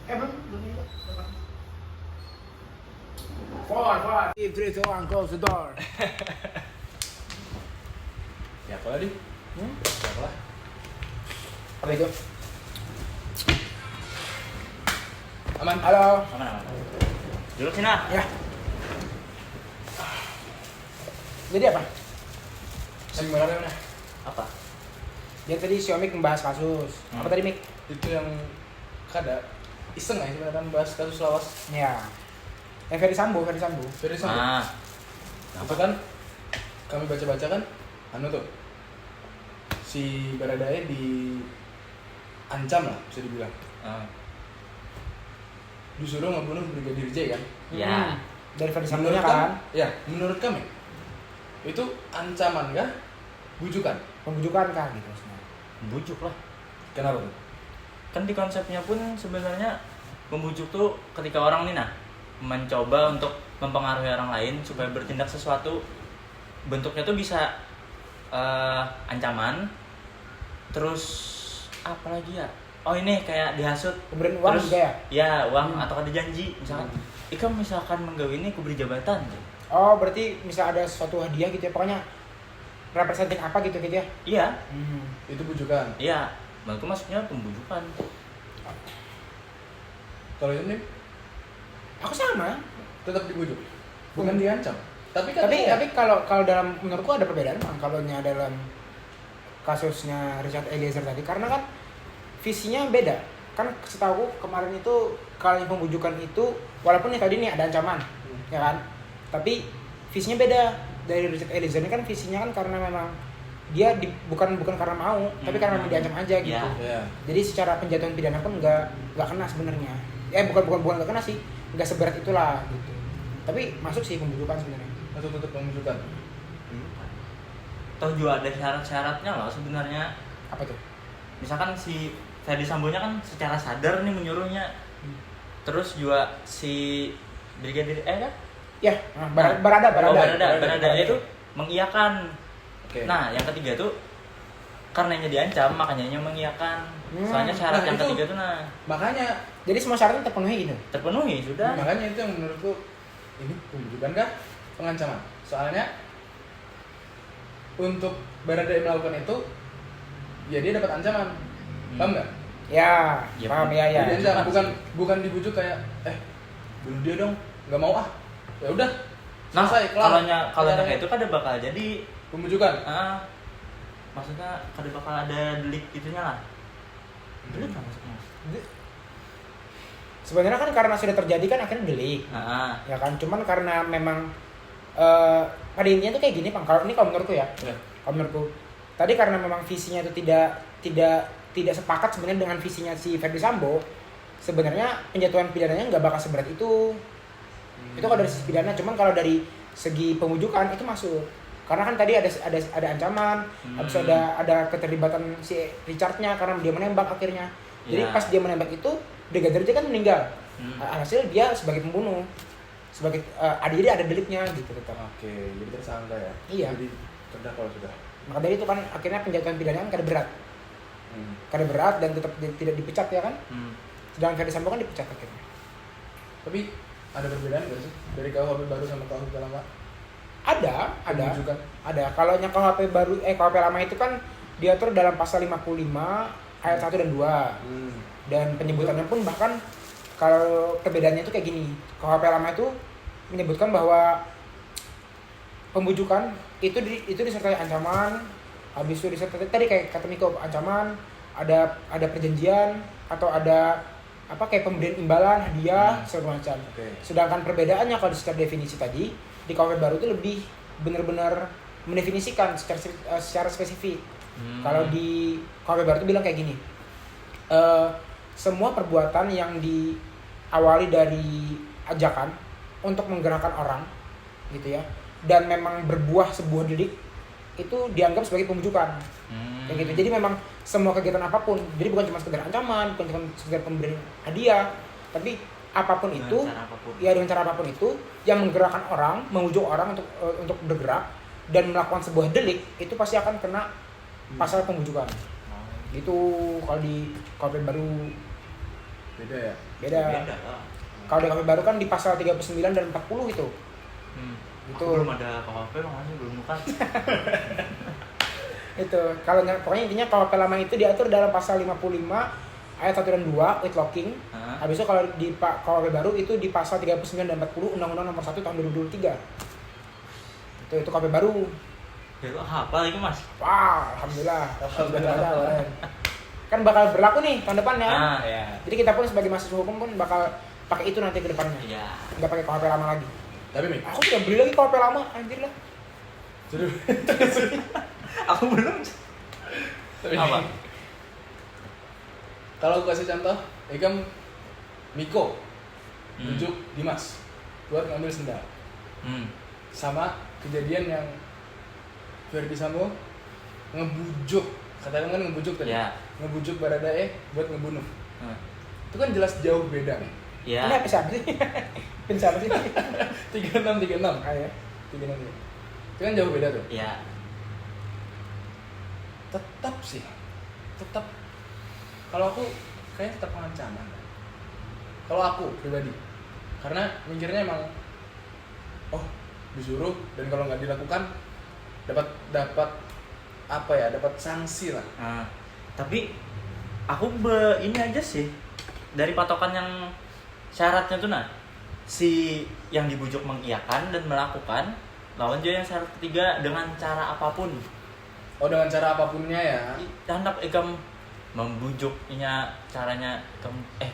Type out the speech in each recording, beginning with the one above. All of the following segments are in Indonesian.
Belum. Forward. 3, 2, 1, close the door. Ya apa lagi? Ya apa lah? Apa itu? Aman? Halo. Aman. Duduk sini lah. Ya. Jadi apa? Sebenarnya mana? Apa? Dia tadi si Omik membahas kasus. Apa tadi Mik? Itu yang kada iseng ya sebenarnya bahas kasus lawas. Ya. Ferry Sambo. Ferry Sambo. Itu kan kami baca-baca kan tuh si Baradae diancam lah bisa dibilang. Disuruh ngebunuh Brigadir J kan. Ya. Dari Ferry Sambo-nya kan? Ya, menurut kami itu ancaman kah? Bujukan? Pembujukan kah gitu maksudnya. Membujuk lah. Kenapa tuh? Kan di konsepnya pun sebenarnya membujuk tuh ketika orang nih mencoba untuk mempengaruhi orang lain supaya bertindak sesuatu. Bentuknya tuh bisa ancaman. Terus apa lagi ya? Oh ini kayak dihasut. Pemberian uang Terus, juga ya? Ya uang atau ada janji misalkan. Ika misalkan menggawe ini kuberi jabatan. Oh berarti misal ada suatu hadiah gitu ya, pokoknya representing apa gitu ya? Iya. Itu bujukan. Iya. Itu maksudnya pembujukan. Kalau itu nih Aku sama. tetap dibujuk, bukan diancam. Tapi kalau dalam menurutku ada perbedaan Bang. Kalau dalam kasusnya Richard Eliezer tadi, karena kan visinya beda. Kan setahu kemarin itu kalau yang pembujukan itu walaupun tadi nih ada ancaman, ya kan? Tapi visinya beda. Dari Richard Eliezer ini kan visinya kan karena memang dia bukan karena mau, tapi karena memang diancam aja gitu. Yeah. Jadi secara penjatuhan pidana pun nggak kena sebenarnya. Bukan nggak kena sih, nggak seberat itulah gitu. Tapi masuk sih pembujukan sebenarnya. Atau tetap pembujukan. Toh juga ada syarat-syaratnya loh sebenarnya. Apa tuh? Misalkan si Ferdy Sambo-nya kan secara sadar nih menyuruhnya. Terus juga si Brigadir kan? Ya, Barada itu mengiyakan. Okay. Nah, yang ketiga tuh karenanya diancam makanya yang mengiyakan. Soalnya syarat yang ketiga tuh makanya jadi semua syaratnya terpenuhi gitu. terpenuhi sudah. Makanya itu yang menurutku ini pembujukan kah? Pengancaman. Soalnya untuk Baradae melakukan itu ya dia dapat ancaman. Paham nggak? Ya, paham ya. Jadi ancaman, bukan dibujuk kayak bunuh dia dong, nggak mau ah. Ya udah. Nah, selesai, kalau kayak itu kan ada bakal jadi pembujukan. Maksudnya kada bakal ada delik itunya lah. Delik lah maksudnya. Sebenarnya kan karena sudah terjadi kan akhirnya delik. Ya kan, cuman karena memang pada intinya tuh kayak gini, Bang. Kalau menurutku ya. Kalau menurutku tadi karena memang visinya itu tidak sepakat sebenarnya dengan visinya si Ferdy Sambo, sebenarnya penjatuhan pidananya nggak bakal seberat itu. Itu kalau dari sisi pidana, cuman kalau dari segi pembujukan itu masuk. Karena kan tadi ada ancaman, habis ada keterlibatan si Richardnya karena dia menembak akhirnya. Jadi pas dia menembak itu Brigadir J kan meninggal. Hasil dia sebagai pembunuh, sebagai jadi ada deliknya gitu tetap. Oke, jadi tersangka ya. Iya. Jadi terdakwa sudah. Maka dari itu kan akhirnya penjatuhan pidana kan kada berat. Kada berat dan tetap tidak dipecat ya kan. Sedangkan Ferdy Sambo kan dipecat akhirnya. Tapi ada perbedaan nggak sih dari KUHP baru sama KUHP lama? Ada. Pembujukan. Ada. Kalau yang KUHP baru KUHP lama itu kan diatur dalam pasal 55 ayat 1 dan 2. Dan penyebutannya pun bahkan kalau perbedaannya itu kayak gini. KUHP lama itu menyebutkan bahwa pembujukan itu disertai ancaman, habis itu disertai tadi kayak kata Miko ancaman, ada perjanjian atau ada kayak pemberian imbalan, hadiah, segala macam. Sedangkan perbedaannya kalau secara definisi tadi di KUHP baru itu lebih benar-benar mendefinisikan secara spesifik. Kalau di KUHP baru itu bilang kayak gini. Semua perbuatan yang diawali dari ajakan untuk menggerakkan orang gitu ya, dan memang berbuah sebuah delik itu dianggap sebagai pembujukan. Kayak gitu. Jadi memang semua kegiatan apapun, jadi bukan cuma sekedar ancaman, bukan cuma sekedar pemberian hadiah, tapi apapun itu, dengan cara apapun itu yang menggerakkan orang, membujuk orang untuk bergerak dan melakukan sebuah delik, itu pasti akan kena pasal pembujukan. Gitu kalau di KUHP baru. Beda ya? Beda. Beda lah. Kalau di KUHP baru kan di pasal 39 dan 40 itu. Itu Gitu. belum ada KUHP makanya belum bukan. Itu kalau pokoknya intinya KUHP lama itu diatur dalam pasal 55 ayat 1 dan 2 with locking. Habis itu kalau di KUHP baru itu di pasal 39 dan 40 Undang-Undang Nomor 1 tahun 2023. Itu KUHP baru. Ya lo hafal lagi Mas. Wah, alhamdulillah. Kan bakal berlaku nih tahun depan ya. Ya. Jadi kita pun sebagai mahasiswa hukum pun bakal pakai itu nanti ke depannya. Iya. Enggak pakai KUHP lama lagi. Tapi Mi, Aku sudah beli lagi KUHP lama, anjir lah. Aku belum. Tapi Apa? kalau aku kasih contoh, Ikam Miko bujuk Dimas buat ngambil sendal. Sama kejadian yang Verdi Sambo ngebujuk, katakan kan ngebujuk tadi. Ya. Ngebujuk Baradae buat ngebunuh. Itu kan jelas jauh beda nih. Ya. Ini apa siapa sih? Pin siapa sih? 36. Ah ya. 36. Itu kan jauh beda tuh. Ya. Tetap kalau aku kayaknya tetap pengancaman. Kalau aku pribadi, karena mikirnya emang disuruh dan kalau nggak dilakukan dapat apa ya, dapat sanksi lah. Tapi aku ini aja sih dari patokan yang syaratnya tuh si yang dibujuk mengiyakan dan melakukan, lawan juga yang syarat ketiga dengan cara apapun. Dengan cara apapunnya ya. Hendak ikam membujuknya caranya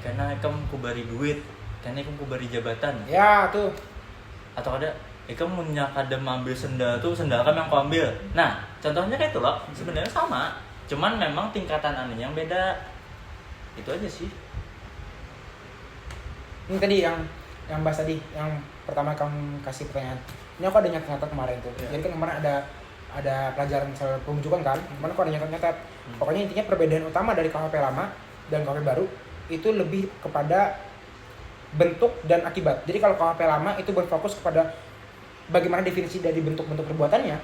karena ikam kubari duit, karena ikam kubari jabatan. Ya, tuh. Atau ada ikam punya kadang ambil sendal tuh, sendal kan yang kau ambil. Nah, contohnya kayak itu loh, sebenarnya sama. Cuman memang tingkatan anunya yang beda. Itu aja sih. Ini tadi yang bahas tadi, yang pertama kamu kasih pertanyaan. Ini aku ada nyatet kemarin tuh. Ya. Jadi kan kemarin ada pelajaran soal pembujukan kan. Kemarin aku ada nyatet. Pokoknya intinya perbedaan utama dari KUHP lama dan KUHP baru itu lebih kepada bentuk dan akibat. Jadi kalau KUHP lama itu berfokus kepada bagaimana definisi dari bentuk-bentuk perbuatannya.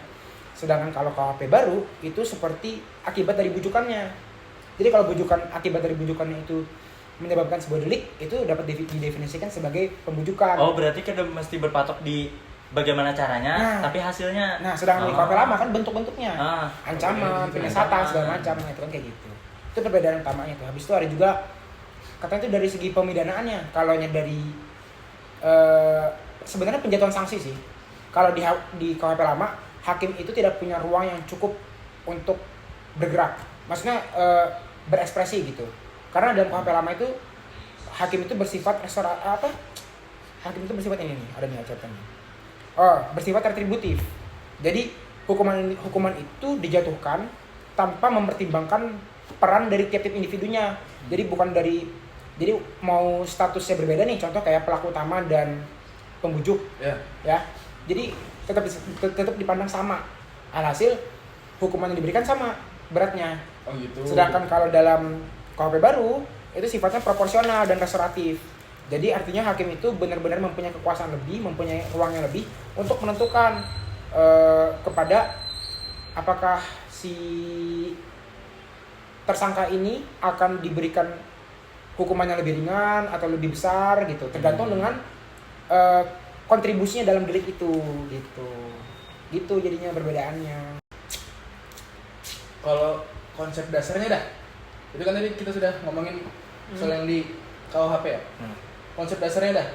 Sedangkan kalau KUHP baru itu seperti akibat dari bujukannya. Jadi kalau akibat dari bujukannya itu menyebabkan sebuah delik, itu dapat didefinisikan sebagai pembujukan. Oh, berarti kita mesti berpatok di bagaimana caranya, tapi hasilnya. Nah, sedangkan di KUHP lama kan bentuk-bentuknya. Ancaman, penyesatan, segala macam, itu kan kayak gitu. Itu perbedaan utamanya tuh. Habis itu ada juga katanya itu dari segi pemidanaannya. Kalau dari sebenarnya penjatuhan sanksi sih. Kalau di KUHP lama, hakim itu tidak punya ruang yang cukup untuk bergerak. Maksudnya berekspresi gitu. Karena dalam KUHP lama itu hakim itu bersifat Hakim itu bersifat ini nih, ada nih catatannya. Bersifat retributif. Jadi hukuman itu dijatuhkan tanpa mempertimbangkan peran dari tiap-tiap individunya. Jadi jadi mau statusnya berbeda nih, contoh kayak pelaku utama dan pembujuk. Ya. Jadi tetap dipandang sama. Alhasil hukuman yang diberikan sama beratnya. Oh gitu. Sedangkan kalau dalam KUHP baru itu sifatnya proporsional dan restoratif. Jadi artinya hakim itu benar-benar mempunyai kekuasaan lebih, mempunyai ruang yang lebih untuk menentukan kepada apakah si tersangka ini akan diberikan hukuman yang lebih ringan atau lebih besar gitu, tergantung dengan kontribusinya dalam delik itu gitu jadinya perbedaannya. Kalau konsep dasarnya dah, itu kan tadi kita sudah ngomongin soal yang di KUHP ya. Konsep dasarnya dah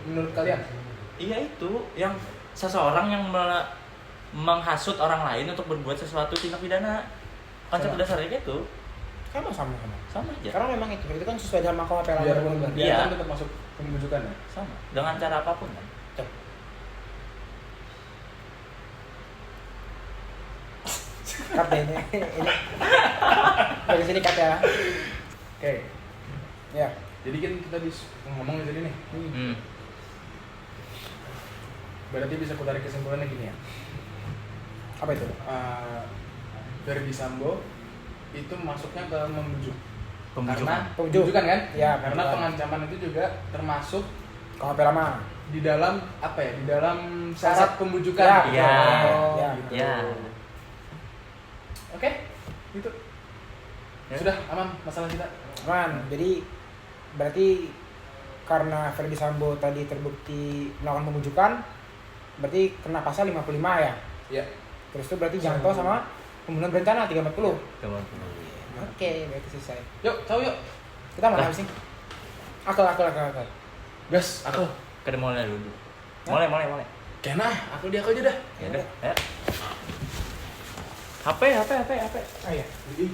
menurut kalian? Iya, itu yang seseorang yang menghasut orang lain untuk berbuat sesuatu tindak pidana. Konsep dasarnya gitu. Sama aja. Karena memang itu kan sesuai sama KUHP lama. Biar kan tetap masuk pembujukan ya. Sama. Dengan cara apapun kan. Cut deh ini. Dari sini cut ya. Oke. Ya. Jadi kan kita ngomongin tadi nih. Berarti bisa aku tarik kesimpulannya gini ya. Apa itu? Verdi Sambo itu masuknya ke membujuk. Pembujukan kan? Ya, karena pengancaman itu juga termasuk KUHP lama. Di dalam apa ya? Di dalam syarat pembujukan. Iya. Gitu. Ya. Oke. Gitu. Sudah aman masalah kita. Aman. Jadi berarti karena Ferdi Sambo tadi terbukti melakukan pembujukan, berarti kena pasal 55 ya? Iya. Terus itu berarti jangkau sama pembunuhan berencana 340. Oke, berarti selesai. Yuk, tahu yuk. Kita mana sih? Akal. Gas, aku. Kada mulai dulu. Mulai. Kena, aku dia aja dah. Ya udah. Ya. HP. Oh iya. Ih.